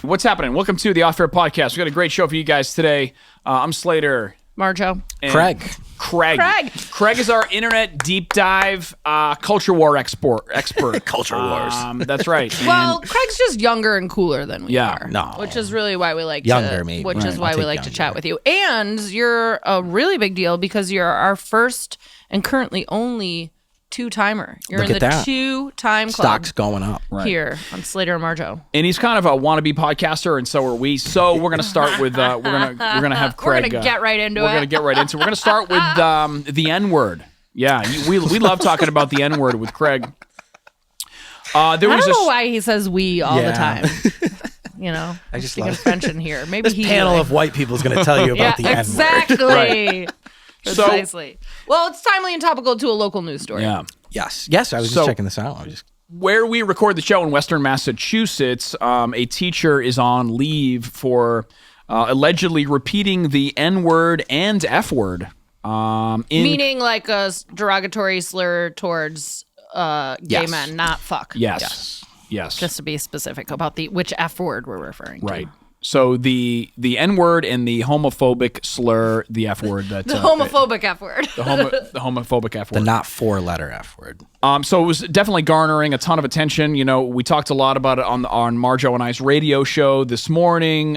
What's happening? Welcome to the Off Air Podcast. We got a great show for you guys today. I'm Slater. Marjo. Craig is our internet deep dive culture war expert. Culture wars. That's right. Well, Craig's just younger and cooler than we are. No. Which is really why we like to chat with you. And you're a really big deal because you're our first and currently only two-timer. You're Look in at the that. two-time club. Stock's going up. Here on Slater and Marjo. And he's kind of a wannabe podcaster, and so are we. So we're gonna start with we're gonna have Craig. We're gonna get right into it. We're gonna get right into it. We're gonna start with the N-word. Yeah, we love talking about the N-word with Craig. I don't know why he says we all the time. You know, I just love French in here. Maybe this panel of white people is going to tell you about the N-word. Exactly. Right. Precisely. Well, it's timely and topical to a local news story. Yeah. Yes. I was just checking this out. Where we record the show in Western Massachusetts, a teacher is on leave for allegedly repeating the N-word and F-word. Meaning like a derogatory slur towards gay men, not fuck. Yes. Just to be specific about which F word we're referring to. Right. So the N-word and the homophobic slur, the F word. The homophobic F word. The homophobic F word. The not four-letter F word. So it was definitely garnering a ton of attention. You know, we talked a lot about it on Marjo and I's radio show this morning.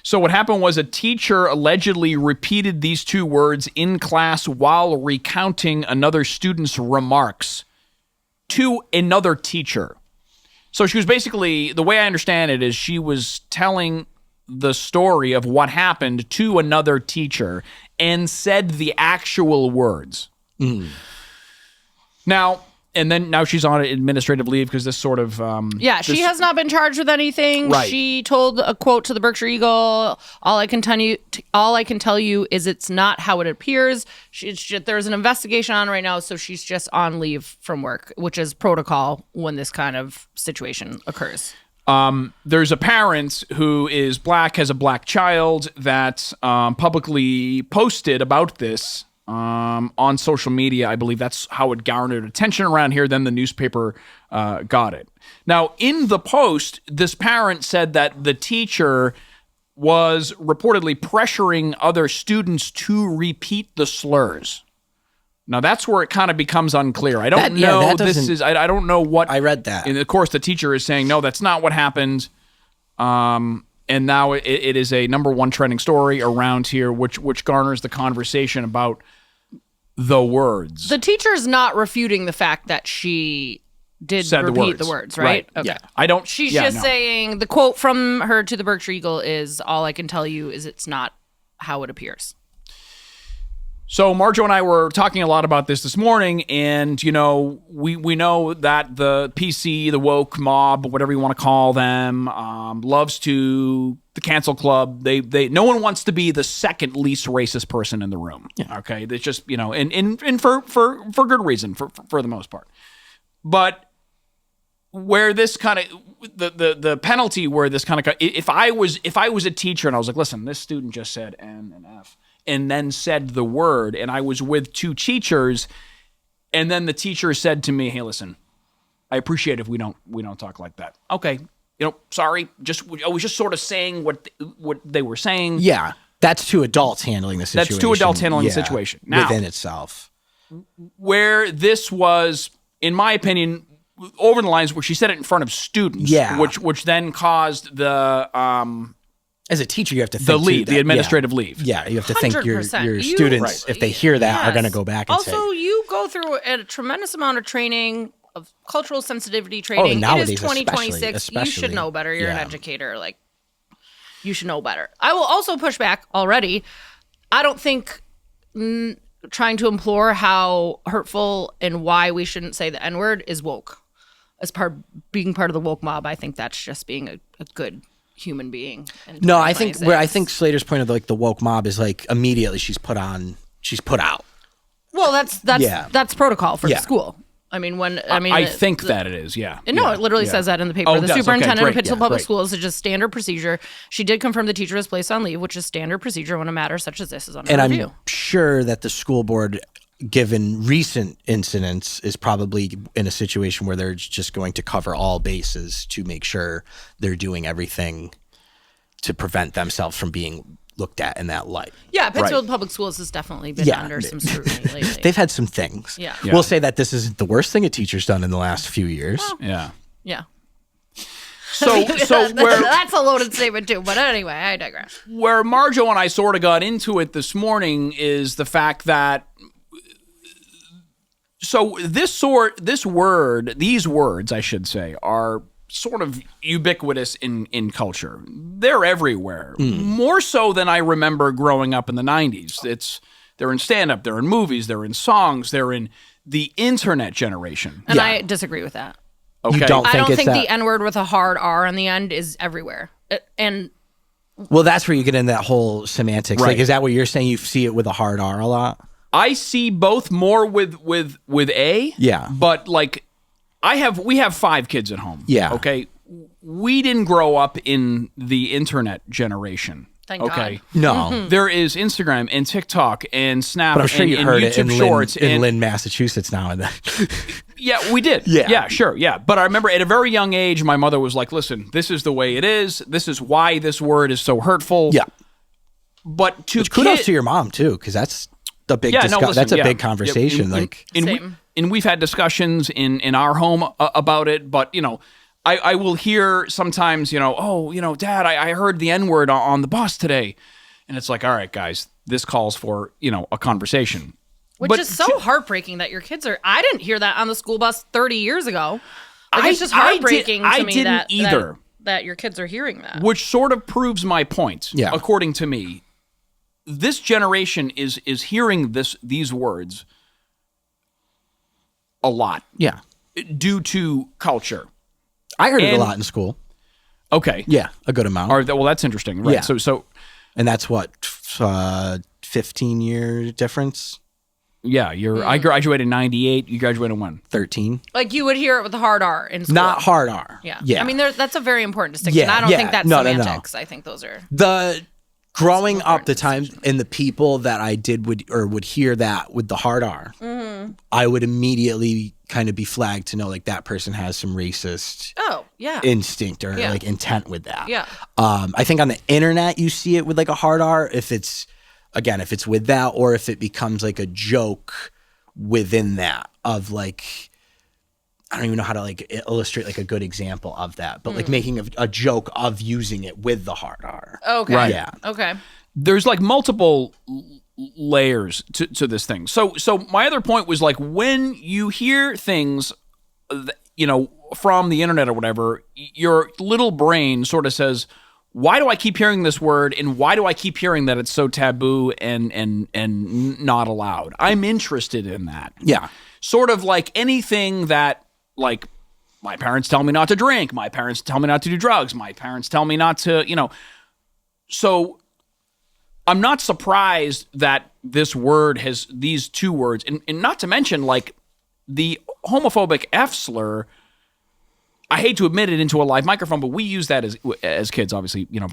So what happened was a teacher allegedly repeated these two words in class while recounting another student's remarks to another teacher. So she was basically, the way I understand it is she was telling the story of what happened to another teacher and said the actual words. Mm. Now she's on administrative leave because this sort of... she has not been charged with anything. Right. She told a quote to the Berkshire Eagle, all I can tell you is it's not how it appears. There's an investigation on right now, so she's just on leave from work, which is protocol when this kind of situation occurs. There's a parent who is black, has a black child that publicly posted about this on social media. I believe that's how it garnered attention around here. Then the newspaper got it. Now, in the post, this parent said that the teacher was reportedly pressuring other students to repeat the slurs. Now, that's where it kind of becomes unclear. I don't know. I don't know what... I read that. And of course, the teacher is saying, no, that's not what happened. And now it is a number one trending story around here, which garners the conversation about the words. The teacher's not refuting the fact that she did repeat the words, right? Okay. Yeah. I don't. She's just saying the quote from her to the Berkshire Eagle is, all I can tell you is it's not how it appears. So Marjo and I were talking a lot about this morning, and you know, we know that the PC, the woke mob, whatever you want to call them, loves to the cancel club. They no one wants to be the second least racist person in the room. Yeah. Okay, it's just, you know, and for good reason for the most part. But where this kind of the penalty where this kind of, if I was a teacher and I was like, listen, this student just said N and F. And then said the word, and I was with two teachers, and then the teacher said to me, "Hey, listen, I appreciate if we don't talk like that." Okay, you know, sorry. I was just sort of saying what they were saying. Yeah, that's two adults handling the situation. That's two adults handling the situation. Now, within itself, where this was, in my opinion, over the lines where she said it in front of students. Yeah, which then caused the. As a teacher, you have to think the administrative leave. Yeah, you have to think your 100%. students, if they hear that, are going to go back and say. Also, you go through a tremendous amount of training, of cultural sensitivity training. Nowadays, it is 2026. especially, you should know better. You're an educator. Like, you should know better. I will also push back already. I don't think trying to implore how hurtful and why we shouldn't say the N-word is woke. As being part of the woke mob, I think that's just being a good human being. No, I think Slater's point of like the woke mob is like immediately she's put out. Well, that's protocol for the school. I mean, I think that it is, yeah. No, it literally says that in the paper. Oh, the superintendent of Pittsfield Public great. Schools is just standard procedure. She did confirm the teacher was placed on leave, which is standard procedure when a matter such as this is under review. I'm sure that the school board given recent incidents, is probably in a situation where they're just going to cover all bases to make sure they're doing everything to prevent themselves from being looked at in that light. Yeah, Pittsfield Public Schools has definitely been under some scrutiny lately. They've had some things. Yeah. We'll say that this isn't the worst thing a teacher's done in the last few years. Yeah. Yeah. So where That's a loaded statement too, but anyway, I digress. where Marjo and I sort of got into it this morning is the fact that these words, I should say, are sort of ubiquitous in culture. They're everywhere. More so than I remember growing up in the 90s. They're in stand-up, they're in movies, they're in songs, they're in the internet generation. And I disagree with that. Okay. You don't I don't think that, the N-word with a hard R on the end is everywhere. And well, that's where you get in that whole semantics. Right. Like, is that what you're saying? You see it with a hard R a lot? I see both more with A. Yeah. But like we have 5 kids at home. Yeah. Okay. We didn't grow up in the internet generation. Thank okay. God. No. There is Instagram and TikTok and Snap But I'm sure and, you and heard YouTube it in Shorts. Lynn, Massachusetts now and then. Yeah, we did. Yeah, sure. Yeah. But I remember at a very young age, my mother was like, listen, this is the way it is. This is why this word is so hurtful. Yeah. But Kudos to your mom, too, because that's the big that's a big conversation. And we've had discussions in our home about it, but, I will hear sometimes, Dad, I heard the N-word on the bus today. And it's like, all right, guys, this calls for, a conversation. Which is so heartbreaking that your kids are... I didn't hear that on the school bus 30 years ago. It's just heartbreaking to me that your kids are hearing that. Which sort of proves my point, according to me. This generation is hearing these words a lot. Yeah. Due to culture. I heard it a lot in school. Okay. Yeah, a good amount. Well, that's interesting. Right. Yeah. So, and that's what, 15-year difference? Yeah. I graduated in 98. You graduated when? 13. Like you would hear it with the hard R in school. Not hard R. Yeah. I mean, that's a very important distinction. Yeah, I don't think that's semantics. No. I think those are... Growing up, the time and the people that I would hear that with the hard R, I would immediately kind of be flagged to know like that person has some racist instinct or like intent with that. Yeah. I think on the internet you see it with like a hard R if it's with that or if it becomes like a joke within that of like I don't even know how to like illustrate like a good example of that, but like making a joke of using it with the hard R. Okay. Right. Yeah. Okay. There's like multiple layers to this thing. So my other point was like when you hear things, from the internet or whatever, your little brain sort of says, why do I keep hearing this word and why do I keep hearing that it's so taboo and not allowed? I'm interested in that. Yeah. Sort of like anything that like my parents tell me not to drink, my parents tell me not to do drugs, my parents tell me not to, So I'm not surprised that this word has these 2 words and not to mention like the homophobic F slur. I hate to admit it into a live microphone, but we use that as kids, obviously, back in the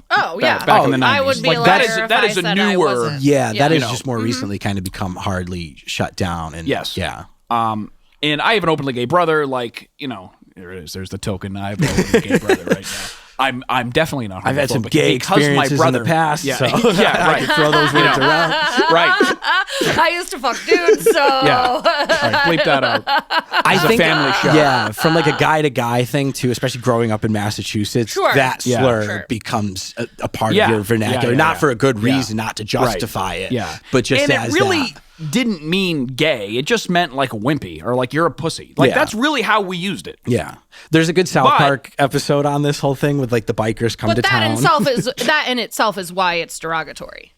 90s. I would be like that is a newer. That is just more recently kind of become hardly shut down. And yes. Yeah. And I have an openly gay brother, like, there it is. There's the token. I have an openly gay brother right now. I'm definitely not homophobic. I've had some gay experiences in the past, yeah, so yeah, right. I can throw those words around. Right. I used to fuck dudes, so... Yeah. All right, bleep that out. I think a family show. Yeah, from like a guy-to-guy thing, too, especially growing up in Massachusetts, that slur becomes a part of your vernacular. Not for a good reason, not to justify it, but just and as it really didn't mean gay. It just meant like wimpy or like you're a pussy. Like that's really how we used it. Yeah. There's a good South Park episode on this whole thing with like the bikers come to town. That in itself is why it's derogatory.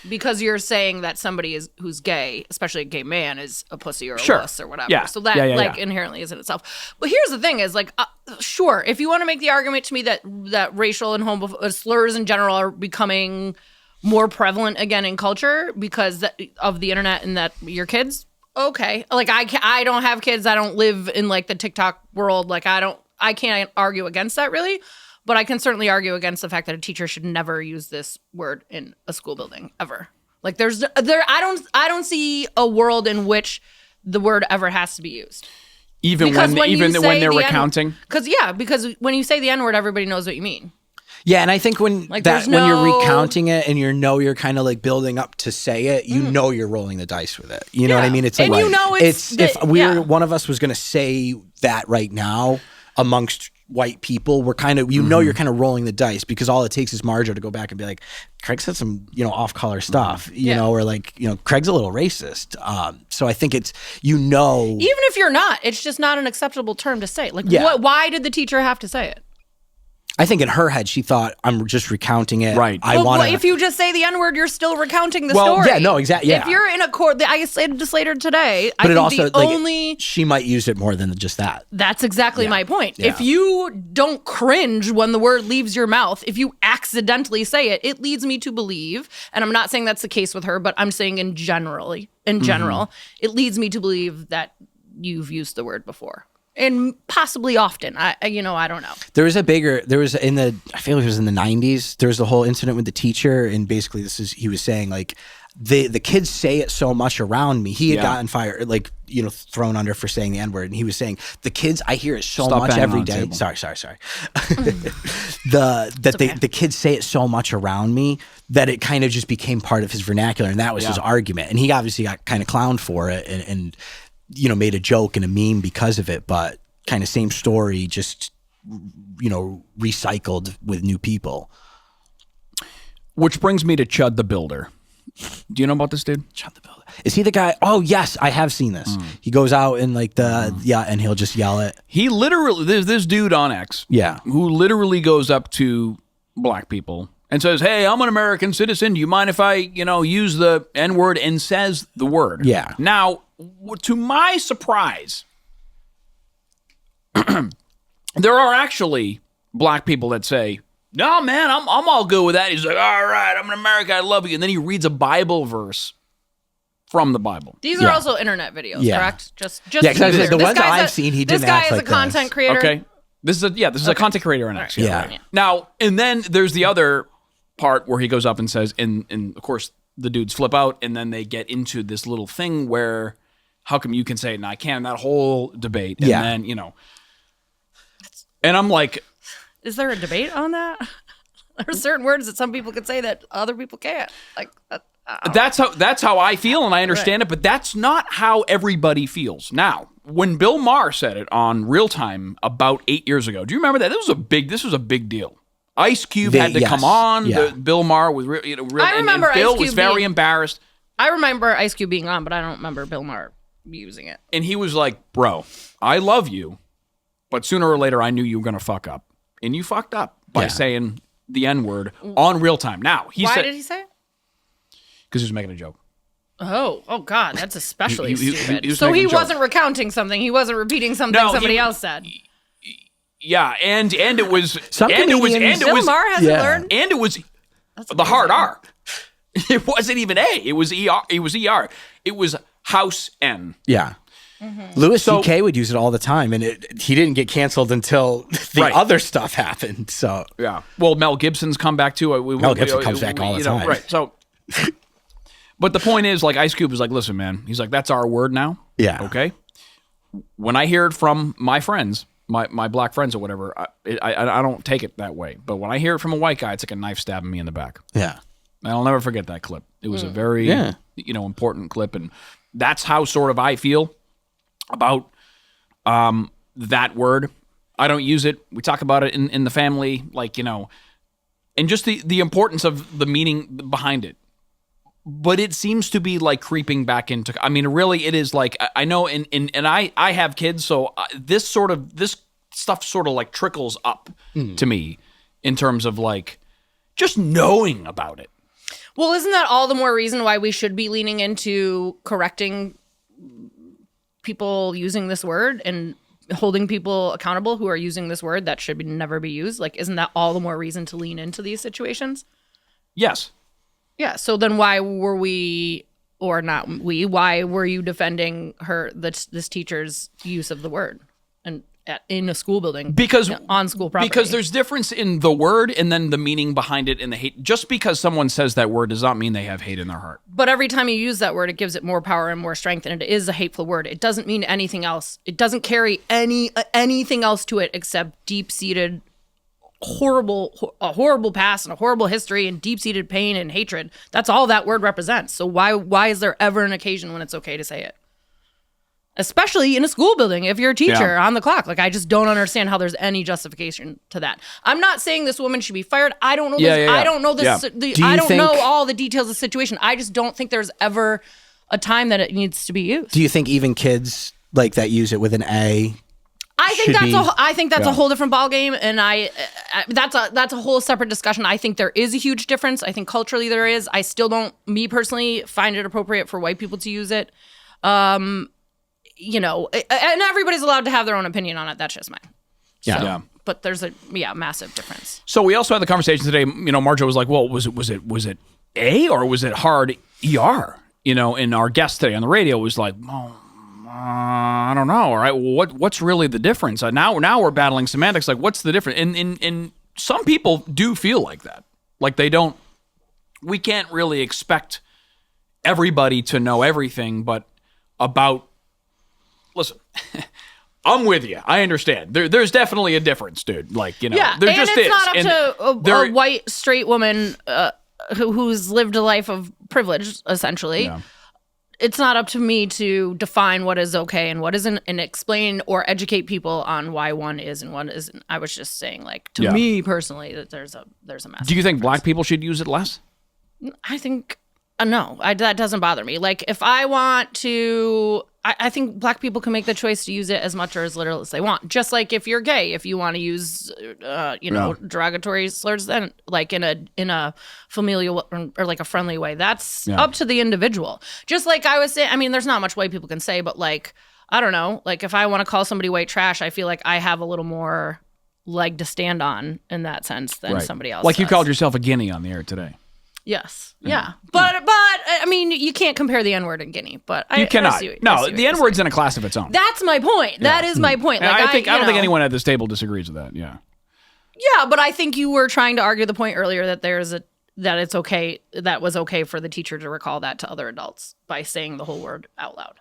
Because you're saying that somebody who's gay, especially a gay man, is a pussy or a wuss or whatever. Yeah. So that inherently is in itself. But here's the thing: is like, sure, if you want to make the argument to me that racial and slurs in general are becoming more prevalent again in culture because of the internet and that your kids, okay. Like I don't have kids. I don't live in like the TikTok world. Like I can't argue against that really. But I can certainly argue against the fact that a teacher should never use this word in a school building ever. Like I don't see a world in which the word ever has to be used. Even when they're recounting? Because when you say the N-word, everybody knows what you mean. Yeah, and I think when you're recounting it and you're kind of like building up to say it, you're rolling the dice with it. You know what I mean? It's like, if one of us was going to say that right now amongst white people, we're kind of, you're kind of rolling the dice, because all it takes is Marjo to go back and be like, Craig said some, off-color stuff, or like, Craig's a little racist. So I think it's, even if you're not, it's just not an acceptable term to say. Like, why did the teacher have to say it? I think in her head, she thought, I'm just recounting it. Right. If you just say the N-word, you're still recounting the story. Yeah, no, exactly. Yeah. If you're in a court, I said this later today, but I think she might use it more than just that. That's exactly my point. Yeah. If you don't cringe when the word leaves your mouth, if you accidentally say it, it leads me to believe, and I'm not saying that's the case with her, but I'm saying in general, it leads me to believe that you've used the word before. And possibly often. I don't know. I feel like it was in the 90s, there was the whole incident with the teacher, and basically he was saying, like, the kids say it so much around me. He had gotten fired, like, thrown under for saying the N-word, and he was saying, the kids, I hear it so much every day. Sorry. The kids say it so much around me that it kind of just became part of his vernacular, and that was his argument. And he obviously got kind of clowned for it, and made a joke and a meme because of it, but kind of same story, just, recycled with new people. Which brings me to Chud the Builder. Do you know about this dude? Chud the Builder. Is he the guy? Oh, yes, I have seen this. He goes out and and he'll just yell it. He literally, there's this dude on X. Yeah. Who literally goes up to black people and says, hey, I'm an American citizen. Do you mind if I, use the N-word, and says the word? Yeah. Now, to my surprise, there are actually black people that say, no, man, I'm all good with that. He's like, all right, I'm an American, I love you. And then he reads a Bible verse from the Bible. These are also internet videos, correct? Just because the ones I've seen, he didn't act like this. This guy is a content creator. Okay. This is a content creator on X. Yeah. Now, and then there's the other part where he goes up and says, and of course, the dudes flip out, and then they get into this little thing where, how come you can say it and I can't? That whole debate. And then, and I'm like, is there a debate on that? There are certain words that some people can say that other people can't. Like, that's how I feel, and I understand it, but that's not how everybody feels. Now, when Bill Maher said it on Real Time about 8 years ago, do you remember that? This was a big deal. Ice Cube had to come on. Bill Maher was, I remember and Bill Ice Cube was very embarrassed. I remember Ice Cube being on, but I don't remember Bill Maher using it. And he was like, "Bro, I love you, but sooner or later, I knew you were gonna fuck up, and you fucked up by saying the N-word on Real Time." Now, why did he say it? Because he was making a joke. Oh God, that's especially stupid. He he wasn't recounting something. He wasn't repeating something somebody else said. Yeah, and it was Bill Maher hasn't learned, and it was the hard R. It wasn't even A. It was ER. It was ER. It was House N. Yeah. Louis C.K. would use it all the time, and he didn't get canceled until the other stuff happened. So yeah. Well, Mel Gibson's come back too. Mel Gibson comes back all the time. Right. So, but the point is, like, Ice Cube is like, listen, man. He's like, that's our word now. Yeah. Okay. When I hear it from my friends, my black friends or whatever, I don't take it that way. But when I hear it from a white guy, it's like a knife stabbing me in the back. Yeah. I'll never forget that clip. It was a very important clip, and that's how sort of I feel about that word. I don't use it. We talk about it in the family, like, and just the importance of the meaning behind it. But it seems to be like creeping back into, I mean, really it is like, I know, and I have kids, so this stuff sort of like trickles up to me in terms of like just knowing about it. Well, isn't that all the more reason why we should be leaning into correcting people using this word and holding people accountable who are using this word that should never be used? Like, isn't that all the more reason to lean into these situations? Yes. Yeah. So then why were why were you defending this teacher's use of the word? And in a school building because on school property. Because there's difference in the word and then the meaning behind it and the hate. Just because someone says that word does not mean they have hate in their heart. But every time you use that word, it gives it more power and more strength, and it is a hateful word. It doesn't mean anything else. It doesn't carry anything else to it except deep-seated a horrible past and a horrible history and deep-seated pain and hatred. That's all that word represents. So why is there ever an occasion when it's okay to say it? Especially in a school building, if you're a teacher on the clock. Like, I just don't understand how there's any justification to that. I'm not saying this woman should be fired. I don't know this. I don't know this. I don't know all the details of the situation. I just don't think there's ever a time that it needs to be used. Do you think even kids like that use it with an A? I think that's a whole different ballgame, and that's a whole separate discussion. I think there is a huge difference. I think culturally there is. I still don't, me personally, find it appropriate for white people to use it. You know, and everybody's allowed to have their own opinion on it. That's just mine. So, but there's a massive difference. So we also had the conversation today. You know, Marjo was like, "Well, was it A or was it hard ER?" You know, and our guest today on the radio was like, "Oh, I don't know. All right, well, what's really the difference?" Now we're battling semantics. Like, what's the difference? And some people do feel like that. Like they don't. We can't really expect everybody to know everything, but about. Listen, I'm with you. I understand. There's definitely a difference, dude. Like, you know, there and just it's is. Not up to a white straight woman who's lived a life of privilege, essentially. Yeah. It's not up to me to define what is okay and what isn't, and explain or educate people on why one is and one isn't. I was just saying, like, to me personally, that there's a massive Do you think difference. black people should use it less? I think no. That doesn't bother me. Like, if I want to. I think black people can make the choice to use it as much or as little as they want. Just like if you're gay, if you want to use, derogatory slurs, then like in a familial or like a friendly way, that's up to the individual. Just like I was saying, I mean, there's not much white people can say, but like, I don't know, like if I want to call somebody white trash, I feel like I have a little more leg to stand on in that sense than somebody else. Like does. you called yourself a guinea on the air today. Yes. Yeah. But I mean, you can't compare the N-word and Guinea, but you cannot. The N-word's in a class of its own. That's my point. That is my point. Like, I don't think anyone at this table disagrees with that. Yeah. Yeah, but I think you were trying to argue the point earlier that that it's okay, that was okay for the teacher to recall that to other adults by saying the whole word out loud.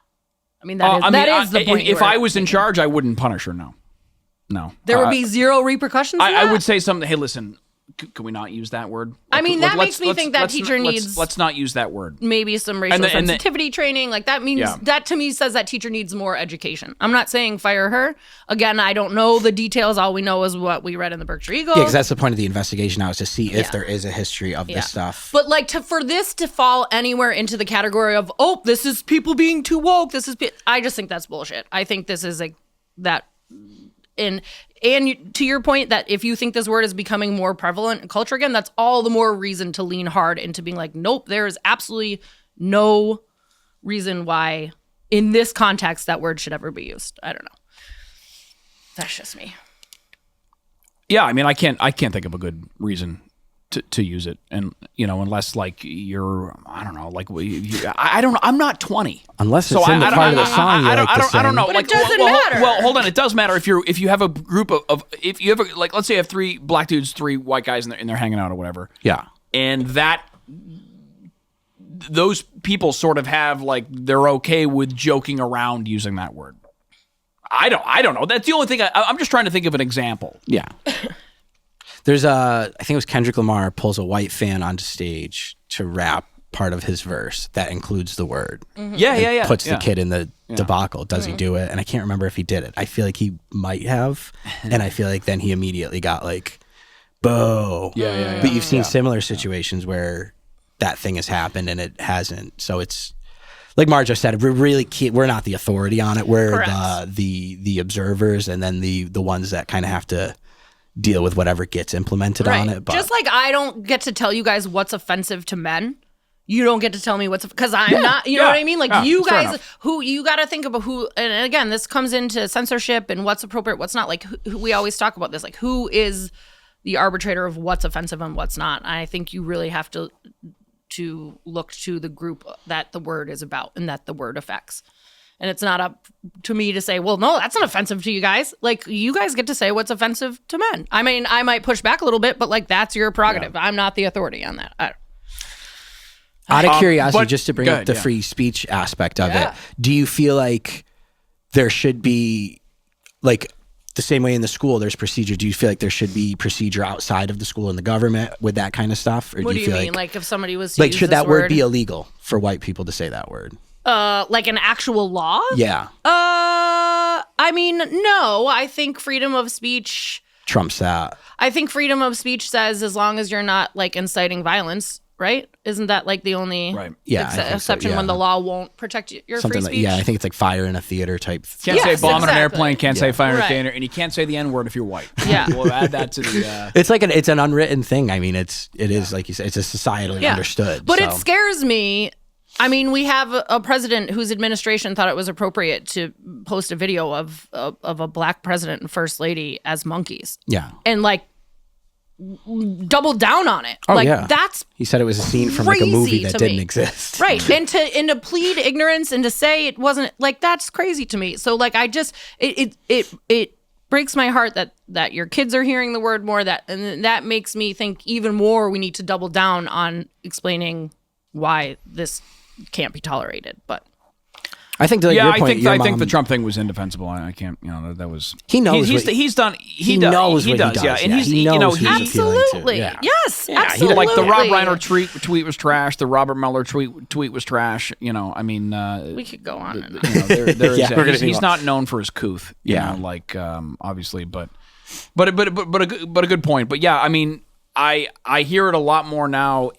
I mean, that is the point. If I was in charge, I wouldn't punish her. No. There would be zero repercussions. I would say something. Hey, listen. Can we not use that word? I mean, that makes me think that teacher needs... Let's not use that word. Maybe some racial sensitivity training. Like, that means... That, to me, says that teacher needs more education. I'm not saying fire her. Again, I don't know the details. All we know is what we read in the Berkshire Eagle. Yeah, because that's the point of the investigation now, is to see if there is a history of this stuff. But, like, for this to fall anywhere into the category of, oh, this is people being too woke, I just think that's bullshit. I think this is, like, that... And to your point that if you think this word is becoming more prevalent in culture again, that's all the more reason to lean hard into being like, nope, there is absolutely no reason why in this context that word should ever be used. I don't know. That's just me. Yeah, I mean, I can't think of a good reason to use it, and unless like you're, I don't know, like I don't know, I'm not 20. Unless it's in the part of the song. I don't know. But like, it doesn't matter. Well, hold on, it does matter if you have a group of if you have like, let's say you have 3 black dudes, 3 white guys, and they're hanging out or whatever. Yeah, and those people sort of have like they're okay with joking around using that word. I don't know. That's the only thing. I'm just trying to think of an example. Yeah. There's I think it was Kendrick Lamar pulls a white fan onto stage to rap part of his verse that includes the word. Mm-hmm. Yeah. Puts the kid in the debacle. Does he do it? And I can't remember if he did it. I feel like he might have. And I feel like then he immediately got like, boo. Yeah. But you've seen similar situations where that thing has happened and it hasn't. So it's, like Marjo said, we're not the authority on it. We're the observers, and then the ones that kind of have to deal with whatever gets implemented on it. But just like I don't get to tell you guys what's offensive to men, you don't get to tell me what's, because I'm not, you know what I mean? Like you guys, you got to think about who, and again, this comes into censorship and what's appropriate, what's not. Like who, we always talk about this, like who is the arbitrator of what's offensive and what's not. And I think you really have to look to the group that the word is about and that the word affects. And it's not up to me to say, well, no, that's not offensive to you guys. Like, you guys get to say what's offensive to men. I mean, I might push back a little bit, but like, that's your prerogative. Yeah. I'm not the authority on that. Out of curiosity, just to bring up the free speech aspect of it, do you feel like there should be, like, the same way in the school there's procedure, do you feel like there should be procedure outside of the school and the government with that kind of stuff? Or what do you mean? feel like if somebody was to like, use should this that word be illegal for white people to say that word? Like an actual law? Yeah. I mean, no. I think freedom of speech trumps that. I think freedom of speech says as long as you're not like inciting violence, right? Isn't that like the only exception when the law won't protect your free speech? Yeah, I think it's like fire in a theater type. Can't say bomb in an airplane, can't say fire in a theater, and you can't say the N-word if you're white. Yeah. We'll add that to the... It's like it's an unwritten thing. I mean, it is like you said, it's a societally understood. But it scares me. I mean, we have a president whose administration thought it was appropriate to post a video of a black president and first lady as monkeys. Yeah. And like doubled down on it. Oh, like yeah. that's he said it was a scene from like a movie that didn't exist. Right. And to plead ignorance and to say it wasn't, like, that's crazy to me. So like I just it breaks my heart that your kids are hearing the word more, and that makes me think even more we need to double down on explaining why this can't be tolerated. But I think your point, I think the Trump thing was indefensible. I can't, that was he knows he does, yeah, and he knows absolutely, yes, absolutely. Like the Rob Reiner tweet was trash. The Robert Mueller tweet was trash. I mean, we could go on. He's not known for his couth. Obviously, but a good point. But yeah, I mean, I hear it a lot more now.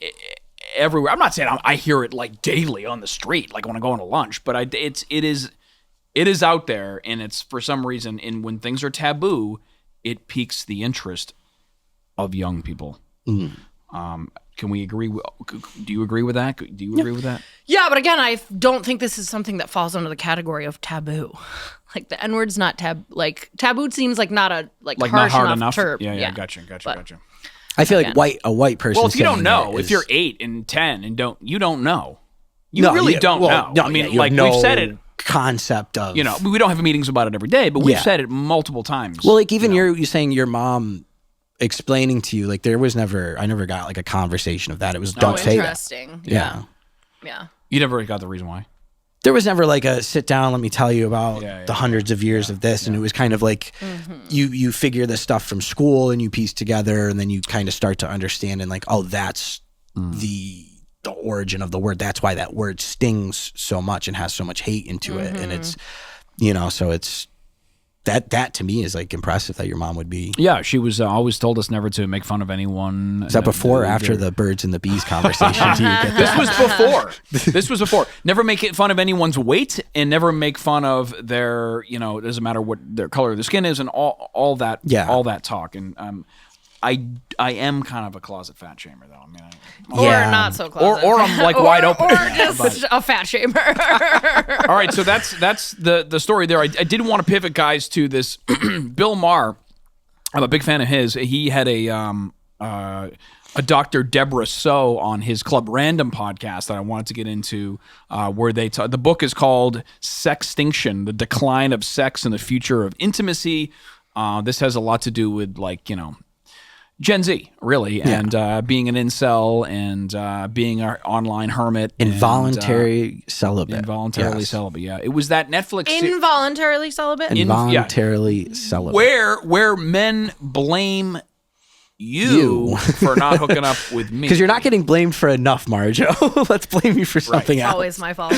Everywhere. I'm not saying I hear it like daily on the street, like when I go on a lunch, but it is out there, and it's for some reason. And when things are taboo, it piques the interest of young people. Can we agree? Do you agree with that? Do you agree with that? Yeah, but again, I don't think this is something that falls under the category of taboo. Like the N-word's not like taboo seems like not a like harsh not hard enough term. Yeah, gotcha. I feel like a white person. Well, if you don't know, if you're 8 and 10 and you don't know. You don't know. No, I mean, like we've said it. Concept of we don't have meetings about it every day, but we've said it multiple times. Well, like even you saying your mom explaining to you, like I never got like a conversation of that. It was don't say that. Interesting. Yeah. You never got the reason why. There was never like a sit down, let me tell you about the hundreds of years of this. And it was kind of like you figure this stuff from school and you piece together, and then you kind of start to understand and like, oh, that's the origin of the word. That's why that word stings so much and has so much hate into it. And it's, so it's that to me is like impressive that your mom would be. Yeah, she was always told us never to make fun of anyone. Is that before or after the birds and the bees conversation? Do you get that? This was before. Never make fun of anyone's weight, and never make fun of their, it doesn't matter what their color of their skin is, and all that talk. And I am kind of a closet fat shamer, though. I mean, or not so closet, or I'm like wide open, or just a fat shamer. All right, so that's the story there. I did want to pivot, guys, to this Bill Maher. I'm a big fan of his. He had a Dr. Debra Soh on his Club Random podcast that I wanted to get into, where the book is called Sextinction: The Decline of Sex and the Future of Intimacy. This has a lot to do with Gen Z, really, and being an incel and being an online hermit. Involuntary celibate. Involuntarily celibate, yeah. It was that Netflix... Involuntarily celibate? Involuntarily celibate. Where men blame you for not hooking up with me. Because you're not getting blamed for enough, Marjo. Let's blame you for something else. Always my fault.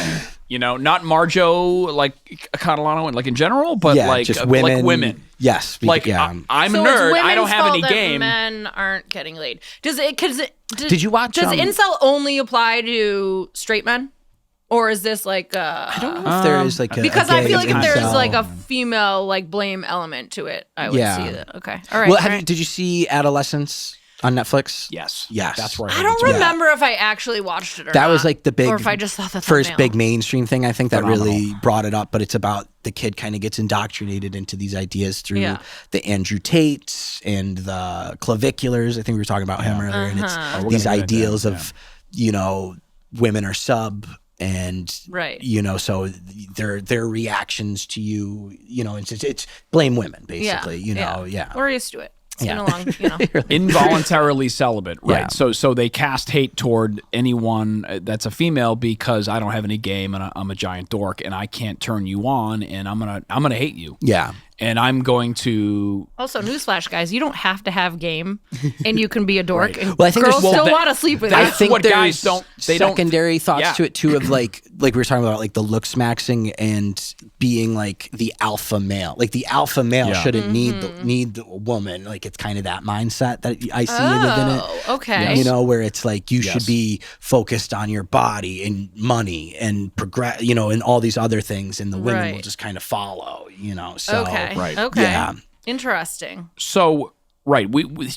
Not Marjo, like Catalano, like in general, but just women. Like women. Yes. I'm a nerd. I don't have any game. Men aren't getting laid. Did you watch? Does incel only apply to straight men? Or is this like I don't know if there is like because I feel like if there's like a female like blame element to it, I would see that. Okay. All right. Well, did you see Adolescence on Netflix? Yes. That's where I don't remember if I actually watched it or that not. was like the big, or if I just thought first big mainstream thing. I think that really brought it up, but it's about the kid kind of gets indoctrinated into these ideas through the Andrew Tates and the Claviculars. I think we were talking about him earlier, and it's these ideals of women are and Right. so their reactions to you, it's blame women basically. We're used to it. It's been a long, involuntarily celibate, right? Yeah. So they cast hate toward anyone that's a female because I don't have any game and I'm a giant dork and I can't turn you on and I'm gonna hate you. Yeah. And I'm going to Also, newsflash, guys, you don't have to have game, and you can be a dork. And Well, I think girls there's- still want to sleep with you. I That's think what there's guys don't- they don't- secondary thoughts Yeah. to it too of like we were talking about like the looksmaxxing and being like the alpha male. Like the alpha male Yeah. shouldn't need the woman. Like it's kind of that mindset that I see within it. Oh, okay. Where it's like you Yes. should be focused on your body and money and progress, and all these other things, and the women will Right. just kind of follow, So Okay. Right. Okay. Yeah. Interesting. So, right,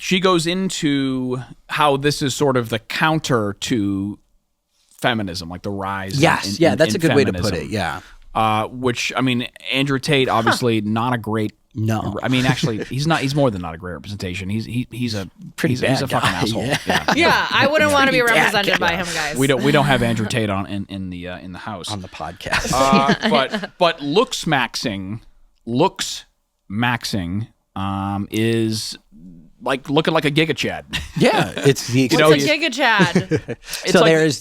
she goes into how this is sort of the counter to feminism, like the rise. Yes, in that's a good way to put feminism. it. Yeah. Which I mean, Andrew Tate obviously not a great. No. I mean, actually, he's not. He's more than not a great representation. He's a he's a bad fucking guy, asshole. yeah. Yeah, I wouldn't want to be Pretty bad represented by guy. him, guys. We don't have Andrew Tate on in the house. On the podcast. But Looksmaxxing is like looking like a Giga Chad. Yeah, it's the What's a Giga Chad? so like- there's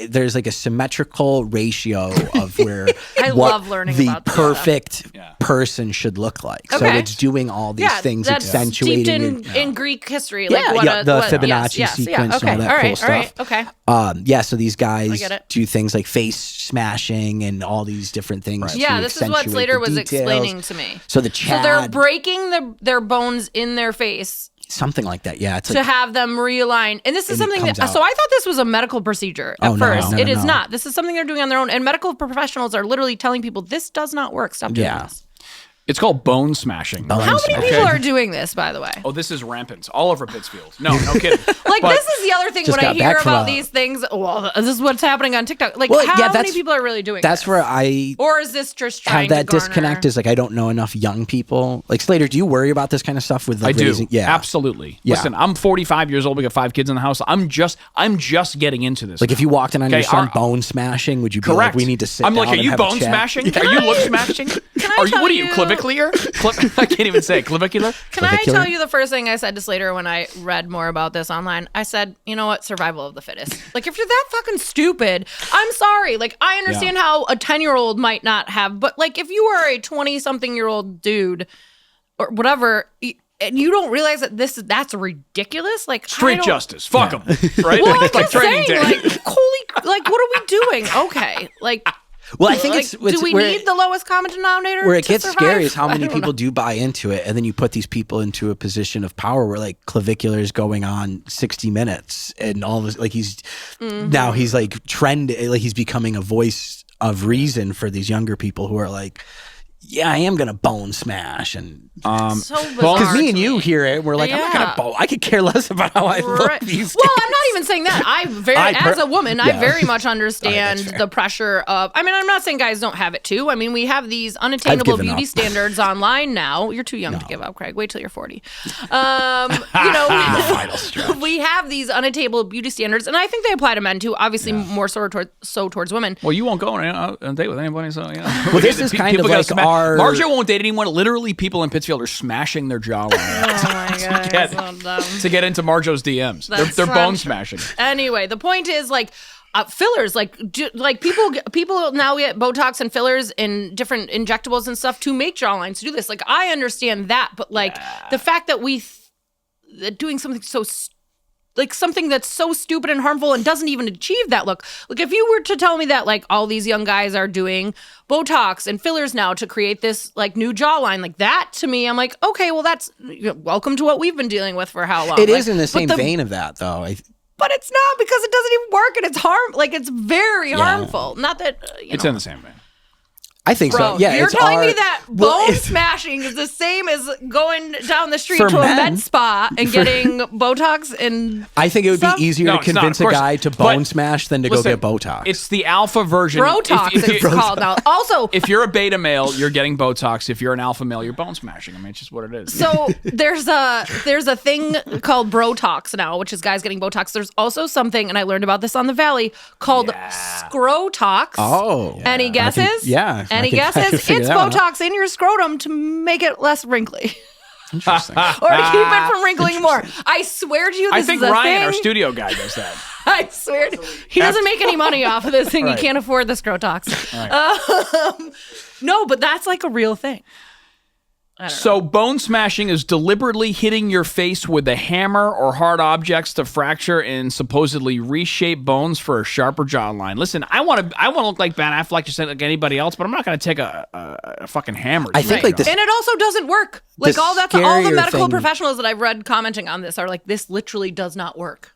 there's like a symmetrical ratio of where I what love learning the about this perfect Yeah. person should look like. So Okay. it's doing all these things, that's accentuating steeped your, in Greek history. Yeah, Like what yeah, the what- Fibonacci yes, sequence and okay. all that all cool right, stuff. All right, okay. So these I guys get it. do things like face smashing and all these different things. Yeah, to this is what accentuate Slater the was details. explaining to me. So the So Chad, they're breaking their bones in their face something like that. Yeah, it's to like have them realign. And this is And it something that, comes so out. I thought this was a medical procedure at Oh, no, first. no, It no, is no. not. This is something they're doing on their own. And medical professionals are literally telling people this does not work. Stop doing Yeah. this. It's called bone smashing. Bone How many smashing. people are doing this, by the way? Oh, this is rampant all over Pittsfield. No kidding. Like, But- this is the other thing Just when I got hear back from about a- these things. Well, this is what's happening on TikTok. Like, Well, how yeah, many that's- people are really doing that's this? where I Or is this just trying have that to garner? disconnect. Is like I don't know enough young people. Like Slater, do you worry about this kind of stuff with like I do. raising? Yeah, Absolutely. Yeah. Listen, I'm 45 years old. We got 5 kids in the house. I'm just getting into this. Like if you walked in on your Okay, son our- bone smashing, would you be Correct. like, we need to sit I'm down like, are and you have a bone chat? smashing? Are you look smashing? Are you? tell What are you? you- Clavicular? I can't even say it. Clavicular. Can I Clavicular? tell you the first thing I said to Slater when I read more about this online? I said, you know what? Survival of the fittest. Like, if you're that fucking stupid, I'm sorry. Like, I understand how a 10-year-old might not have, but like, if you are a 20-something-year-old dude or whatever, and you don't realize that that's ridiculous, like Street I don't- justice. Fuck them. Right? Well, I'm like just training saying, day. like, holy, like, what are we doing? Okay, like. Well, I think Like, it's do we where, need the lowest common denominator? where it to gets survive? scary is how I many don't people know. do buy into it, and then you put these people into a position of power where like Clavicular is going on 60 Minutes, and all this like he's now he's like like he's becoming a voice of reason for these younger people who are like, yeah, I am gonna bone smash, and So bizarre. because me to and you hear it, we're like, I'm not Yeah. gonna bone. I could care less about how I look Right. these Well, days. I'm not even saying that. As a woman, I Yeah. very much understand That's fair. the pressure of. I mean, I'm not saying guys don't have it too. I mean, we have these unattainable given beauty up. standards online now. You're too young to give up, Craig. Wait till you're 40. We have these unattainable beauty standards, and I think they apply to men too. Obviously, more so towards women. Well, you won't go on a date with anybody, so yeah. Well, this is kind of like our- Marjo won't date anyone. Literally, people in Pittsfield are smashing their jawline Oh my god, get- so dumb. to get into Marjo's DMs. That's They're what bone I'm- smashing. Anyway, the point is like fillers, like people now get Botox and fillers and different injectables and stuff to make jawlines to do this. Like I understand that, but like the fact that that doing something something that's so stupid and harmful and doesn't even achieve that look. Like if you were to tell me that like all these young guys are doing Botox and fillers now to create this like new jawline, like that to me, I'm like, okay, well that's welcome to what we've been dealing with for how long. It Like, is in the but same vein of that, though. but it's not because it doesn't even work and it's it's very harmful. Not that It's in the same vein. I think Bro, so. Yeah, you're it's telling our- me that well, bone it's- smashing is the same as going down the street For to a men. med spa and getting Botox and I think it would stuff? be easier No, to it's not, convince of a course. guy to But bone smash than to Listen, go get Botox. It's the alpha version. Brotox. It's called now. Also, if you're a beta male, you're getting Botox. If you're an alpha male, you're bone smashing. I mean, it's just what it is. so there's a thing called Brotox now, which is guys getting Botox. There's also something, and I learned about this on the Valley, called Scrotox. Oh. Any guesses? yeah, I Any can- I can guesses? figure It's that one Botox in your scrotum to make it less wrinkly. Interesting. Or to keep it from wrinkling more. I swear to you, this I think is a Ryan, thing. our studio guy, does that. I swear he doesn't make any money off of this thing. Right. He can't afford the Scrotox. No, but that's like a real thing. So bone smashing is deliberately hitting your face with a hammer or hard objects to fracture and supposedly reshape bones for a sharper jawline. Listen, I want to look like Ben Affleck just like anybody else, but I'm not going to take a fucking hammer. I think like this. And it also doesn't work. Like The all the scarier medical thing- professionals that I've read commenting on this are like, this literally does not work.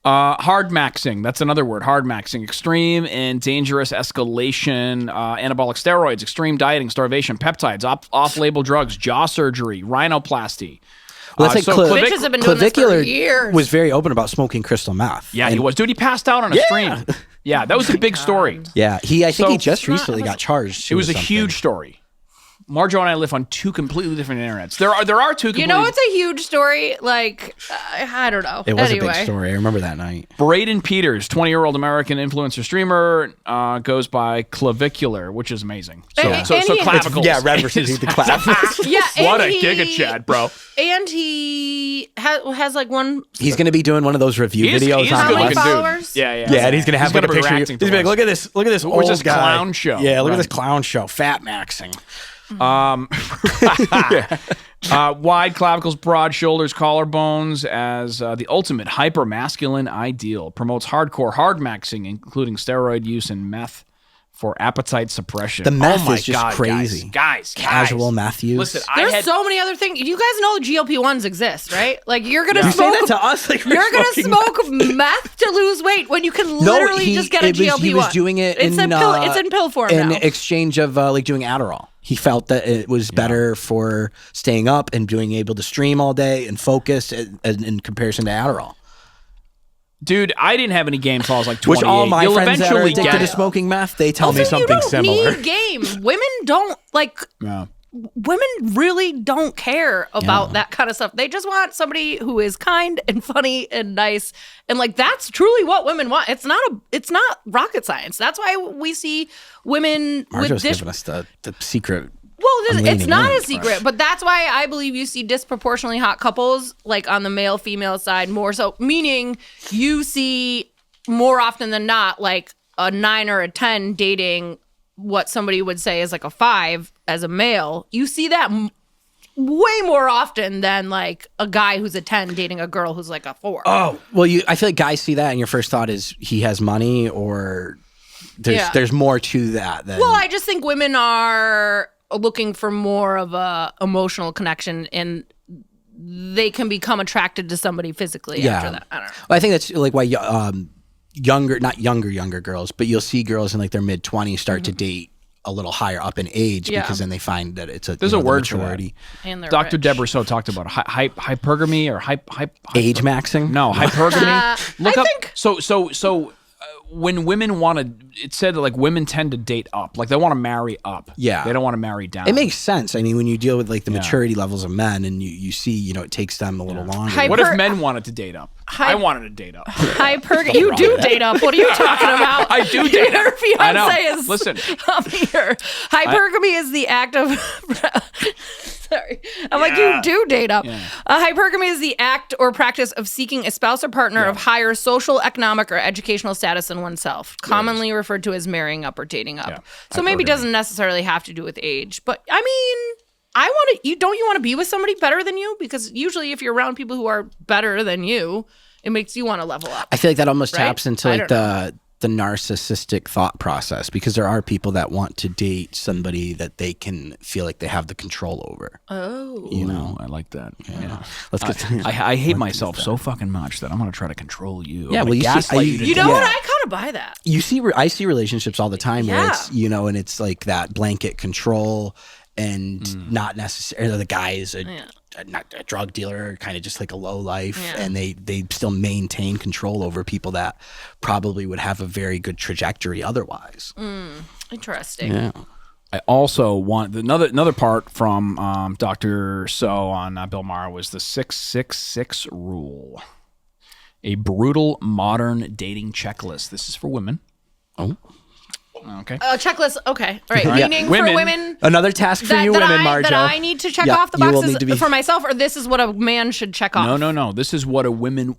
Hardmaxxing, that's another word. Hardmaxxing, extreme and dangerous escalation, anabolic steroids, extreme dieting, starvation, peptides, off-label drugs, jaw surgery, rhinoplasty. Well, that's like Bitches have been doing this for Clavicular years. was very open about smoking crystal meth. Yeah, he And- was. Dude, he passed out on a stream. Yeah, that was a big story. Yeah, I think So- he just recently got charged. It was a with huge something. story. Marjo and I live on two completely different internets. There are two completely. You know, it's a huge story. Like, I don't know. It was anyway. a big story. I remember that night. Braden Peters, 20-year-old American influencer streamer, goes by Clavicular, which is amazing. So, And so he- clavicles. Yeah, red versus the clavicles. Yeah, What and a giga chat, bro. And he has like one. He's going to be doing one of those review He's videos a on How good many looking Left. followers? dude. Yeah. Yeah, and he's gonna have like a be picture. He's reacting to gonna be like, us. look at this Or old just guy. clown show. Yeah, look Right. at this clown show, fat maxing. Wide clavicles, broad shoulders, collarbones as the ultimate hypermasculine ideal. Promotes hardcore hardmaxing, including steroid use and meth for appetite suppression. The meth oh my is just God, crazy. Guys. Casual meth use. Listen, There's so many other things. You guys know GLP-1s exist, right? Like you're gonna You say smoke. that to us like we're You're gonna smoking smoke meth to lose weight when you can literally just get a GLP-1. He was doing it It's in pill. It's in pill form in now. exchange of like doing Adderall. He felt that it was better for staying up and being able to stream all day and focus in comparison to Adderall. Dude, I didn't have any game until I was like 28. Which all my You'll friends that are eventually addicted get to it. smoking meth, they tell Also, me something you don't similar. need game. Women don't like. Yeah. Women really don't care about that kind of stuff. They just want somebody who is kind and funny and nice, and like that's truly what women want. It's not rocket science. That's why we see women Marjo's with giving us the secret. Well, I'm it's leaning not in. a secret, but that's why I believe you see disproportionately hot couples like on the male-female side more so, meaning you see more often than not like a 9 or a 10 dating what somebody would say is like a 5 as a male. You see that way more often than like a guy who's a 10 dating a girl who's like a 4. Oh, well, I feel like guys see that, and your first thought is he has money, or there's more to that than. Well, I just think women are looking for more of a emotional connection, and they can become attracted to somebody physically after that. I don't know. Well, I think that's like why not younger girls, but you'll see girls in like their mid 20s start to date a little higher up in age Yeah. because then they find that it's There's a word for that. maturity. And they're Dr. rich. Debra Soh talked about hypergamy or Age maxing. No, hypergamy. Look I up. think- So when women want to, it said like women tend to date up, like they want to marry up. Yeah. they don't want to marry down. It makes sense. I mean, when you deal with like the maturity levels of men, and you see, it takes them a little longer. What if Hyper- men wanted to date up? I wanted to date up. You do date up. What are you talking about? I do date Your up. I know. fiance is Listen. up here. Hypergamy is the act of. Sorry, I'm like you do date up. Hypergamy is the act or practice of seeking a spouse or partner of higher social, economic, or educational status than oneself, commonly referred to as marrying up or dating up. Yeah. So maybe Hypergamy. doesn't necessarily have to do with age, but I mean. Don't you want to be with somebody better than you? Because usually if you're around people who are better than you, it makes you want to level up. I feel like that almost Right? taps into I like don't the narcissistic thought process, because there are people that want to date somebody that they can feel like they have the control over. Oh. You know, I like that. Yeah. let's get. I hate myself so fucking much that I'm gonna try to control you. Yeah, I'm well, gonna gaslight you. You know what? I kind of buy that. You see, I see relationships all the time where Yeah. it's, you know, and it's like that blanket control and not necessarily the guy is not a drug dealer, kind of just like a low life, and they still maintain control over people that probably would have a very good trajectory otherwise. Interesting. Yeah. I also want another part from Dr. Soh on Bill Maher was the 666 rule, a brutal modern dating checklist. This is for women. Oh. Okay. Checklist. Okay. All right. Yeah. Meaning Women. for women. Another task for you women, Marjo. That I need to check Yeah, off the you will boxes need to be- for myself, or this is what a man should check off. No. This is what a woman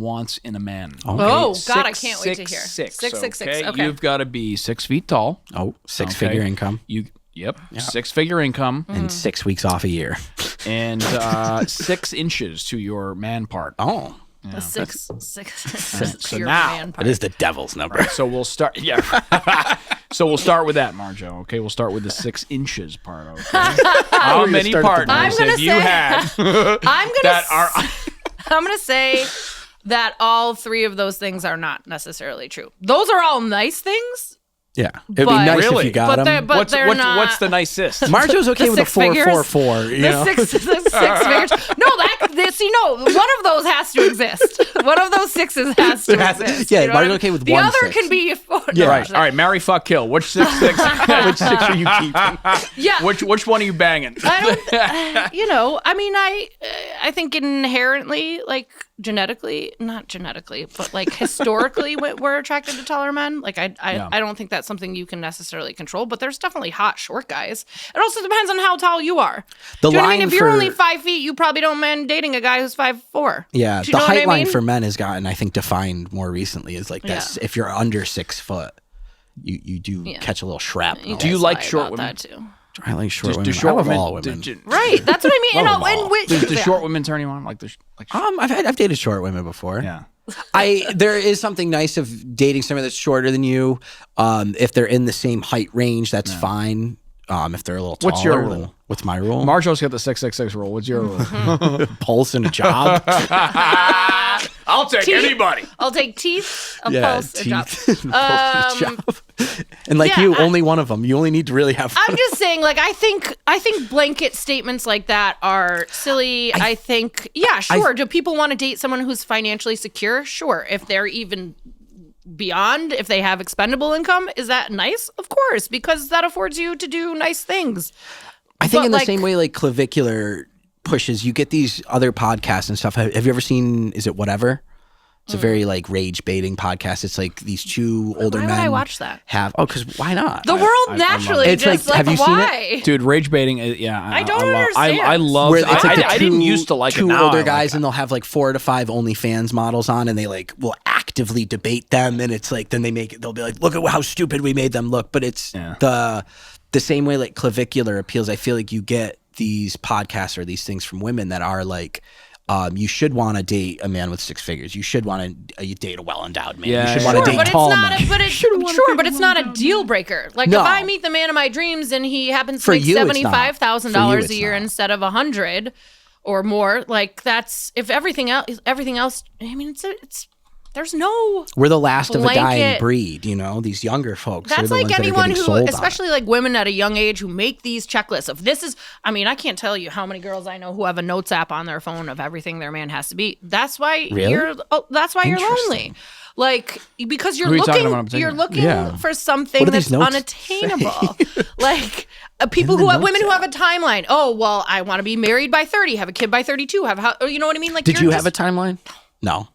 wants in a man. Oh, God, I can't wait to hear. 666. Okay. You've got to be 6 feet tall. Oh, six-figure income. Six-figure income. And 6 weeks off a year. And 6 inches to your man part. Oh. The six. So your now- man part. It is the devil's number. So we'll start. Yeah. So we'll start with that, Marjo. Okay, we'll start with the 6 inches part. Okay. How many partners have you had? I'm gonna say that all 3 of those things are not necessarily true. Those are all nice things. Yeah. It'd be But- nice if Really? you got them. But they're not. What's the nicest? Marjo's okay The with a 6 figures? 444. You know? The six figures. No, one of those has to exist. One of those 6s has to exist. Yeah, you know Marjo's what I okay mean? with the one other 6. can be 4. Yeah, no, Right. All right. Marry, fuck, kill. Which 666? Which 6 are you keeping? Yeah. Which one are you banging? I don't. I mean, I think inherently, like not genetically, but like historically, we're attracted to taller men. Like I don't think that's something you can necessarily control. But there's definitely hot short guys. It also depends on how tall you are. The Do you know what I line mean? If you're for- only 5 feet, you probably don't mind dating a guy who's 5'4". Yeah, Do you the know what height I line mean? for men has gotten, I think, defined more recently. Is like that's if you're under 6 foot, you do catch a little shrapnel. Do you guys like lie short about women? that too. I like short women. Do short I love women? all women. Right, that's what I mean. Love them all. Do short women turn you on? Like I've dated short women before. yeah. There is something nice of dating somebody that's shorter than you. If they're in the same height range, that's fine. If they're a little taller. What's your rule? What's my rule? Marjo's got the 666 rule. What's your rule? Pulse and a job. I'll take anybody. I'll take teeth, a pulse, a job. Pulse and a job. And like only one of them. You only need to really have. I'm just saying, like, I think blanket statements like that are silly. I think, sure. Do people want to date someone who's financially secure? Sure. If they're even beyond, if they have expendable income, is that nice? Of course, because that affords you to do nice things. I think But, in the like- same way, like Clavicular pushes, you get these other podcasts and stuff. Have you ever seen, is it Whatever? It's a very like rage baiting podcast. It's like these 2 older Why men would I watch that? because why not? The world naturally It's just like, have you seen it? why? Dude, rage baiting. Yeah, I don't understand. I love. Where it's like I didn't used to like it. two Now older I guys, like and they'll have like 4 to 5 OnlyFans models on, and they like will actively debate them, and it's like then they'll be like, look at how stupid we made them look. But it's the same way like Clavicular appeals. I feel like you get these podcasts or these things from women that are like. You should want to date a man with 6 figures. You should want to date a well-endowed man. Yeah, you should yeah. want to date tall men. But it's not a deal breaker. Like No. if I meet the man of my dreams and he happens to For make you, it's not. $75,000 it's a year not. instead of $100 or more, like that's if everything else. I mean, it's there's no. We're the last of a dying blanket- breed. You know, these younger folks. That's they're the like ones that are anyone getting who, sold on it. especially like women at a young age who make these checklists of this is, I mean, I can't tell you how many girls I know who have a notes app on their phone of everything their man has to be. That's why Really? you're lonely. Like because Who are you talking about in you're particular? looking for something What do that's these notes unattainable. Like people In the women notes who have a timeline. Oh, well, I want to be married by 30, have a kid by 32, you know what I mean? Like Did you're you just, have a timeline? No.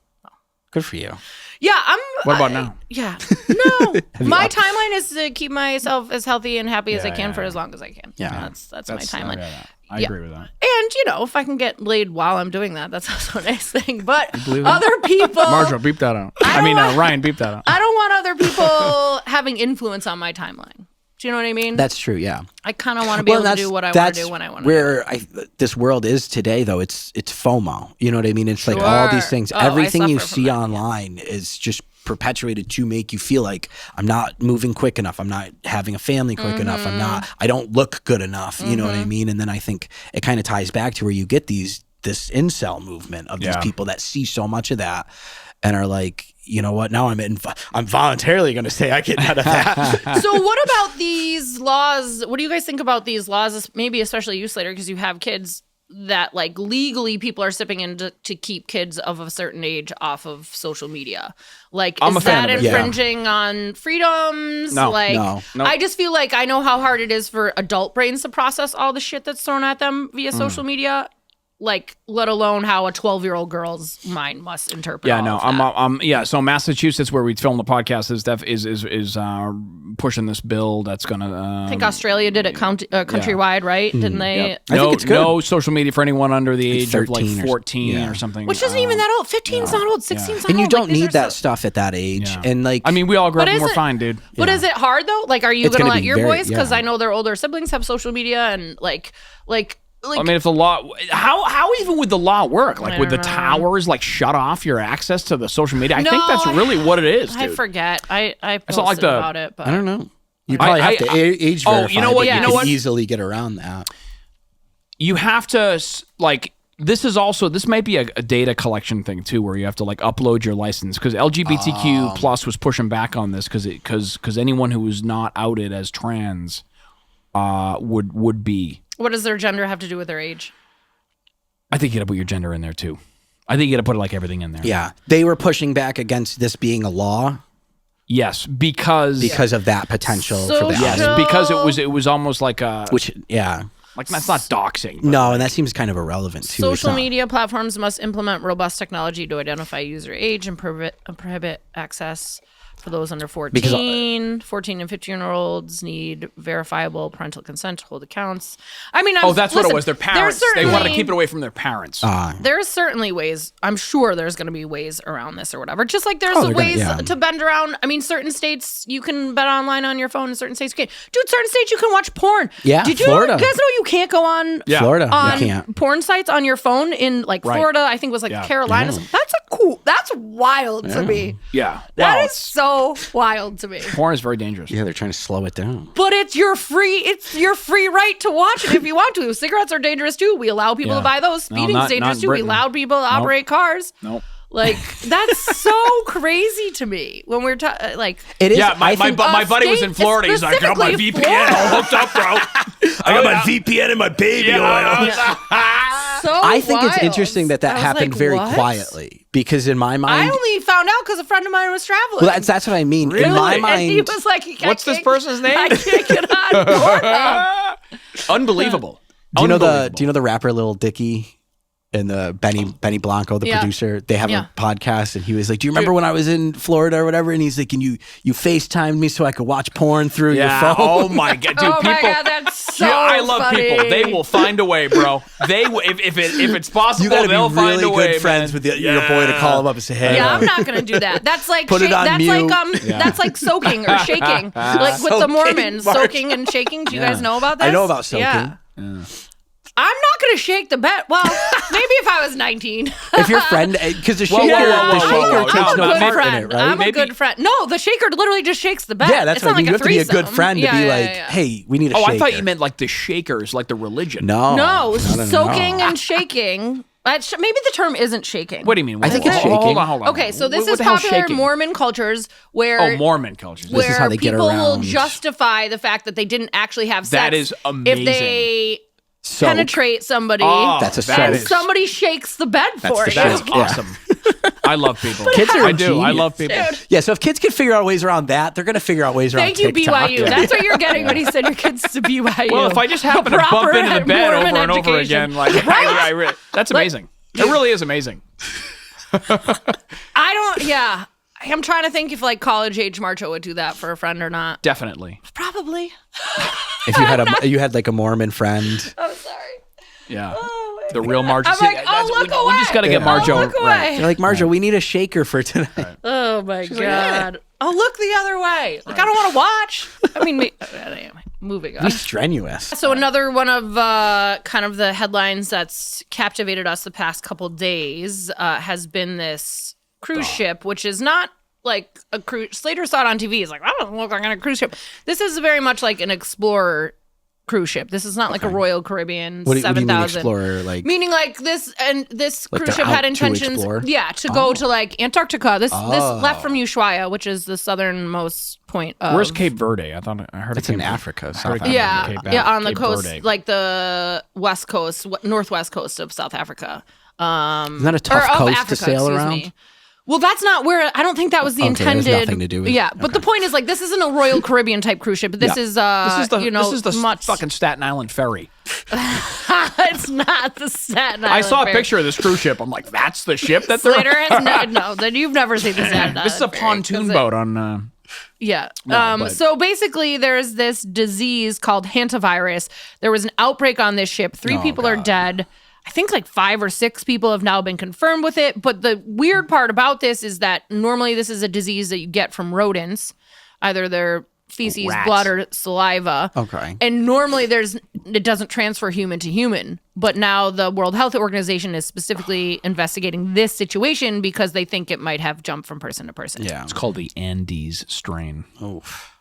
Good for you. Yeah, What about now? Yeah. No. My timeline is to keep myself as healthy and happy as I can for as long as I can. Yeah. That's my timeline. I agree with that. And, if I can get laid while I'm doing that, that's also a nice thing. But other people... Marjo, beep that out. Ryan, beep that out. I don't want other people having influence on my timeline. Do you know what I mean? That's true. Yeah. I kind of want to be able to do what I want to do when I want to. Where this world is today, though, it's FOMO. You know what I mean? It's like all these things. Everything you see online is just perpetuated to make you feel like I'm not moving quick enough. I'm not having a family quick enough. I don't look good enough. You know what I mean? And then I think it kind of ties back to where you get this incel movement of these people that see so much of that and are like, you know what? Now I'm voluntarily going to say I get out of that. So what about these laws? What do you guys think about these laws? Maybe especially you, Slater, because you have kids that like legally people are stepping in to keep kids of a certain age off of social media. Like, is that infringing on freedoms? No, no. I just feel like I know how hard it is for adult brains to process all the shit that's thrown at them via social media. Like, let alone how a 12-year-old girl's mind must interpret. Yeah, no, I'm. So Massachusetts, where we filmed the podcast, is pushing this bill that's gonna. I think Australia did it countrywide, right? Didn't they? Yep. I think it's good. No social media for anyone under the age of like 14 or something. Which isn't even that old. 15's not old. 16's not old. And you don't need that stuff at that age. Yeah. And like, I mean, we all grew up and we're fine, dude. But is it hard though? Like, are you gonna let your boys? Because I know their older siblings have social media and like. I mean, if the law, how even would the law work? Like, would the towers like shut off your access to the social media? I think that's really what it is, dude. I forget. I posted about it, but I don't know. You probably have to age verify. You know what? You know what? Easily get around that. You have to like. This might be a data collection thing too, where you have to like upload your license because LGBTQ plus was pushing back on this because anyone who was not outed as trans would be. What does their gender have to do with their age? I think you got to put your gender in there too. I think you got to put like everything in there. Yeah, they were pushing back against this being a law. Yes, because of that potential for that. Yes, because it was almost like a like that's not doxing. No, and that seems kind of irrelevant too. Social media platforms must implement robust technology to identify user age and prohibit access for those under 14. 14 and 15-year-olds need verifiable parental consent to hold accounts. I mean, that's what it was. Their parents. They wanted to keep it away from their parents. There's certainly ways. I'm sure there's going to be ways around this or whatever. Just like there's ways to bend around. I mean, certain states you can bet online on your phone. In certain states you can't. Dude, certain states you can watch porn. Yeah, Did you guys know you can't go on Florida on you can't. porn sites on your phone in like Florida? I think it was like Carolinas. Yeah. That's wild to me. Yeah. That is so wild to me. Porn is very dangerous. Yeah, they're trying to slow it down. But it's your free right to watch it if you want to. Cigarettes are dangerous too. We allow people to buy those. Speeding's dangerous too. We allow people to operate cars. Nope. Like, that's so crazy to me when we're like. It is. Yeah, my buddy was in Florida. He's like, I got my VPN all hooked up, bro. I got my VPN and my baby oil. So I think it's interesting that happened very quietly because in my mind, I only found out because a friend of mine was traveling. Well, that's what I mean. Really? In my mind, and he was like, "What's this person's name?" I can't get on Pornhub. Unbelievable. Do you know the rapper Lil Dicky? And the Benny Blanco, the producer, they have a podcast, and he was like, "Do you remember when I was in Florida or whatever?" And he's like, "And you FaceTimed me so I could watch porn through your phone." Oh my god, dude! My god, that's so I love funny. people. They will find a way, bro. They if it's possible, you gotta they'll be really find a good way. friends with your boy to call him up and say, "Hey." Yeah, I'm not gonna do that. That's like Put it on mute. That's like soaking or shaking, like with the Mormons, soaking and shaking. Do you guys know about this? I know about soaking. Yeah. I'm not going to shake the bed. Well, maybe if I was 19. If your friend, because the shaker takes no part in it, right? I'm a good friend. No, the shaker literally just shakes the bed. Yeah, that's what I mean. You have to be a good friend to be like, hey, we need a shaker. I thought you meant like the shakers, like the religion. No, soaking and shaking. Maybe the term isn't shaking. What do you mean? I think it's shaking. Hold on. Okay, so this is popular in Mormon cultures where... Mormon cultures. This is how they get around. People will justify the fact that they didn't actually have sex. That is amazing. If they... penetrate somebody, and somebody shakes the bed for you. That is awesome. I love people. Kids are I love people. Dude. Yeah, so if kids can figure out ways around that, they're going to figure out ways around TikTok. Thank you, BYU. That's what you're getting when he said your kids to BYU. Well, if I just happen to bump into the bed over and over again, like, that's amazing. It really is amazing. I'm trying to think if like college age Marcho would do that for a friend or not. Definitely. Probably. If you had like a Mormon friend. I'm sorry. Yeah. Oh the real Marjo. I'm like, look away. We just got to get Marjo look away. right. You're like, Marjo, we need a shaker for tonight. Oh Oh my God. Oh, look the other way. Like, I don't want to watch. I mean, anyway, moving on. Be strenuous. So another one of kind of the headlines that's captivated us the past couple days has been this cruise ship, which is not like a cruise. Slater saw it on TV. He's like, I don't look like a cruise ship. This is very much like an explorer cruise ship. This is not like a Royal Caribbean 7,000. What do you mean explorer? Like, meaning like this, and this like cruise ship they're had out to intentions, explore? to go to like Antarctica. This left from Ushuaia, which is the southernmost point of. Where's Cape Verde? I heard it's in Africa. South Africa. Yeah, on the Cape coast, Verde. like the west coast, northwest coast of South Africa. Isn't that a tough coast to sail around? Well, that's not where. I don't think that was the intended. There's nothing to do with it. Yeah, but the point is, like, this isn't a Royal Caribbean type cruise ship. This is the much. fucking Staten Island ferry. It's not the Staten Island. I saw a ferry. picture of this cruise ship. I'm like, that's the ship that they're. Slater has no. Then you've never seen the Staten Island. This is a pontoon boat on. Yeah. No, so basically, there's this disease called Hantavirus. There was an outbreak on this ship. 3 people are dead. I think like 5 or 6 people have now been confirmed with it. But the weird part about this is that normally this is a disease that you get from rodents, either their feces, Rats. blood, or saliva. Okay. And normally it doesn't transfer human to human. But now the World Health Organization is specifically investigating this situation because they think it might have jumped from person to person. Yeah. It's called the Andes strain.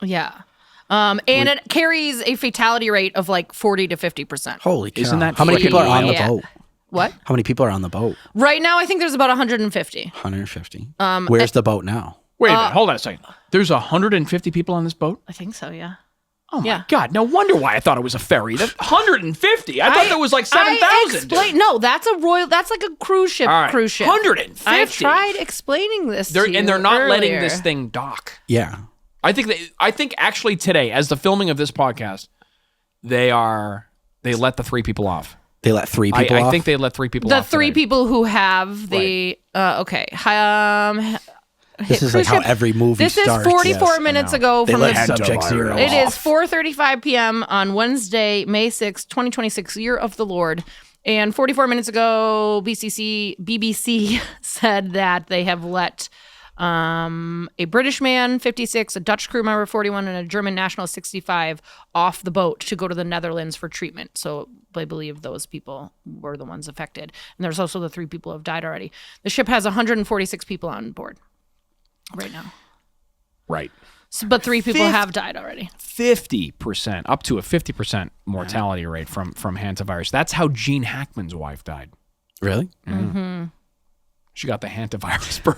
Yeah. And it carries a fatality rate of like 40 to 50%. Holy cow. Isn't that How many people are on the Yeah. boat? What? How many people are on the boat? Right now, I think there's about 150. 150. Where's the boat now? Wait a minute, hold on a second. There's 150 people on this boat? I think so, yeah. Oh my God, no wonder why I thought it was a ferry. That's 150. I thought there was like 7,000. No, that's like a cruise ship. All right, Cruise ship. 150. I tried explaining this to you And they're not letting earlier. this thing dock. Yeah. I think actually today, as the filming of this podcast, they let the 3 people off. They let 3 people off? I think they let 3 people The off. 3 today. people who have the okay. This is like how every movie This starts. is 44 minutes ago They from let the subject 0 It off. is 4:35 p.m. on Wednesday, May 6, 2026, year of the Lord. And 44 minutes ago, BBC said that they have let a British man, 56, a Dutch crew member, 41, and a German national, 65, off the boat to go to the Netherlands for treatment. So I believe those people were the ones affected. And there's also the 3 people who have died already. The ship has 146 people on board right now. Right. So, but 3 people have died already. 50%, up to a 50% mortality rate from hantavirus. That's how Gene Hackman's wife died. Really? Mm-hmm. She got the hantavirus, bro.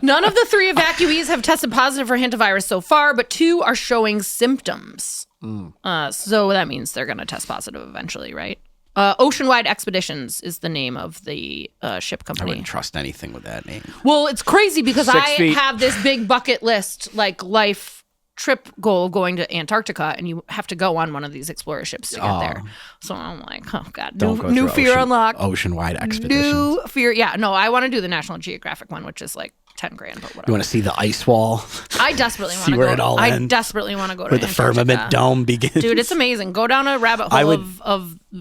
None of the 3 evacuees have tested positive for hantavirus so far, but 2 are showing symptoms. So that means they're going to test positive eventually, right? Oceanwide Expeditions is the name of the ship I company. wouldn't trust anything with that name. Well, it's crazy because 6 I feet. have this big bucket list, like life trip goal going to Antarctica, and you have to go on one of these explorer ships to get there. So I'm like, oh God, Don't go new through fear unlocked. Ocean-wide expeditions. New fear. Yeah, no, I want to do the National Geographic one, which is like 10 grand, but You whatever. want to see the ice wall? I desperately want see to where go. it all I ends? desperately want to go to Where the Antarctica. firmament dome begins? Dude, it's amazing. Go down a rabbit I hole would-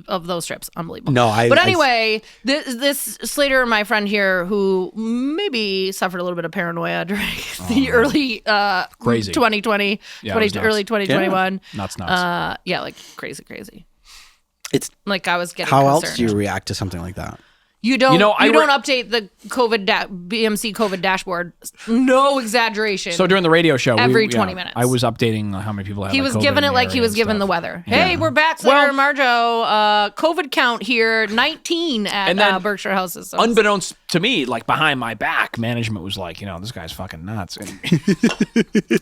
of those trips. Unbelievable. No, But anyway, this Slater, my friend here, who maybe suffered a little bit of paranoia during the early Crazy. 2020, Yeah, it was nuts. early 2021. Nuts. Yeah, like crazy. It's Like I was getting how concerned. else do you react to something like that? You don't. You know, you don't update the BMC COVID dashboard. No exaggeration. So during the radio show, Every 20 minutes. I was updating how many people had. he like, was COVID giving in it the like he area was and giving stuff. the weather. Hey, we're back, Slater and Marjo. COVID count here, 19 at And then Berkshire Houses. So Unbeknownst to me, like behind my back, management was like, this guy's fucking nuts. And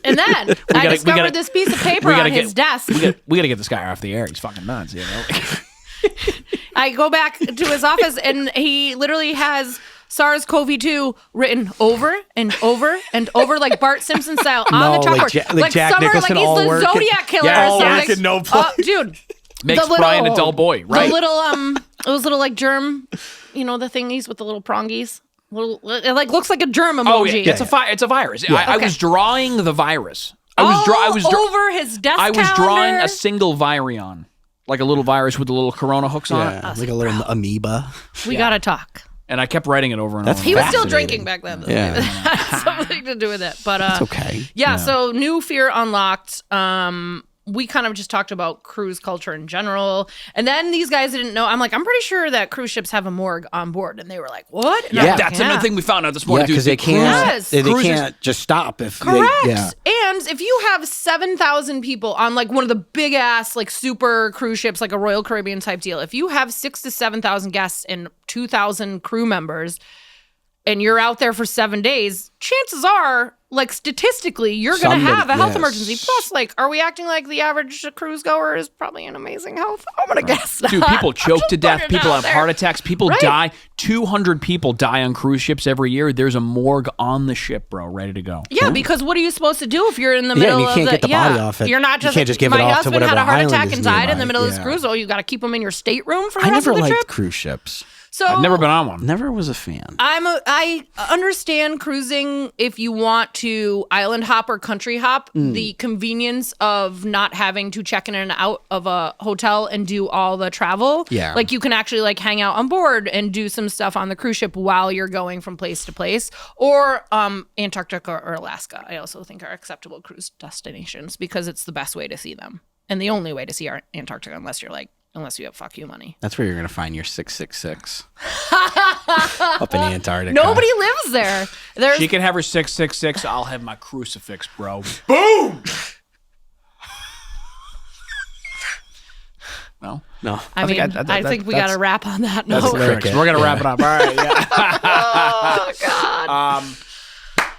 and then I discovered gotta- this piece of paper we on gotta his desk. we gotta get this guy off the air. He's fucking nuts. I go back to his office, and he literally has SARS-CoV-2 written over and over and over, like Bart Simpson style, on the like chalkboard. like Jack Summer, Nicholson, like he's all the working. Zodiac killer Yeah, or all something. working, no play. Dude. Makes the Brian a dull boy, right? The little those little like germ, the thingies with the little prongies. It like looks like a germ emoji. Oh yeah, it's a virus. I was drawing the virus. I was over his desk. I was drawing calendar. a single virion, like a little virus with the little corona hooks on it. Yeah, like a little amoeba. We gotta talk. And I kept writing it over and That's over. He was still Fascinating. drinking back then. Though. Yeah. It had something to do with it. But It's okay. Yeah, so new fear unlocked. We kind of just talked about cruise culture in general. And then these guys didn't know. I'm like, I'm pretty sure that cruise ships have a morgue on board. And they were like, what? And I'm like, That's another thing we found out this morning. Yeah, because they can't. Yes. They Cruises- can't just stop if. Correct. Yeah. And if you have 7,000 people on like one of the big ass like super cruise ships, like a Royal Caribbean type deal, if you have 6,000 to 7,000 guests and 2,000 crew members, and you're out there for 7 days, chances are, like statistically, you're going to have a health emergency. Plus, like, are we acting like the average cruise goer is probably in amazing health? I'm going to guess not. Dude, people choke to death. putting it People out have there. heart attacks. People Right. die. 200 people die on cruise ships every year. There's a morgue on the ship, bro, ready to go. Yeah, because what are you supposed to do if you're in the Yeah, middle and you of can't the get the body off it. You're not You just can't just give it my off to husband whatever had a heart island attack is and died in the nearby. middle of this Yeah. cruise. Oh, you got to keep him in your stateroom for the I rest never of the liked trip. cruise ships. So I've never been on one. Never was a fan. I understand cruising if you want to island hop or country hop. The convenience of not having to check in and out of a hotel and do all the travel. Yeah. Like you can actually like hang out on board and do some stuff on the cruise ship while you're going from place to place. Or Antarctica or Alaska, I also think are acceptable cruise destinations because it's the best way to see them. And the only way to see Antarctica unless you have fuck you money. That's where you're gonna find your 666 up in Antarctica. Nobody lives there. There's She can have her 666. I'll have my crucifix, bro. Boom! No? No. I mean, I think we got to wrap on that note. That's lyrics. We're going to wrap it up. All right. Yeah. Oh, God.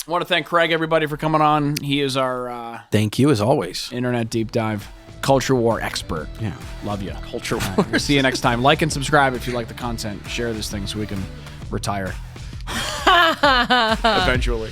I want to thank Craig, everybody, for coming on. He is our Thank you as always. internet deep dive culture war expert. Yeah. Love you. Culture All right, wars. we'll see you next time. Like and subscribe if you like the content. Share this thing so we can retire. Eventually.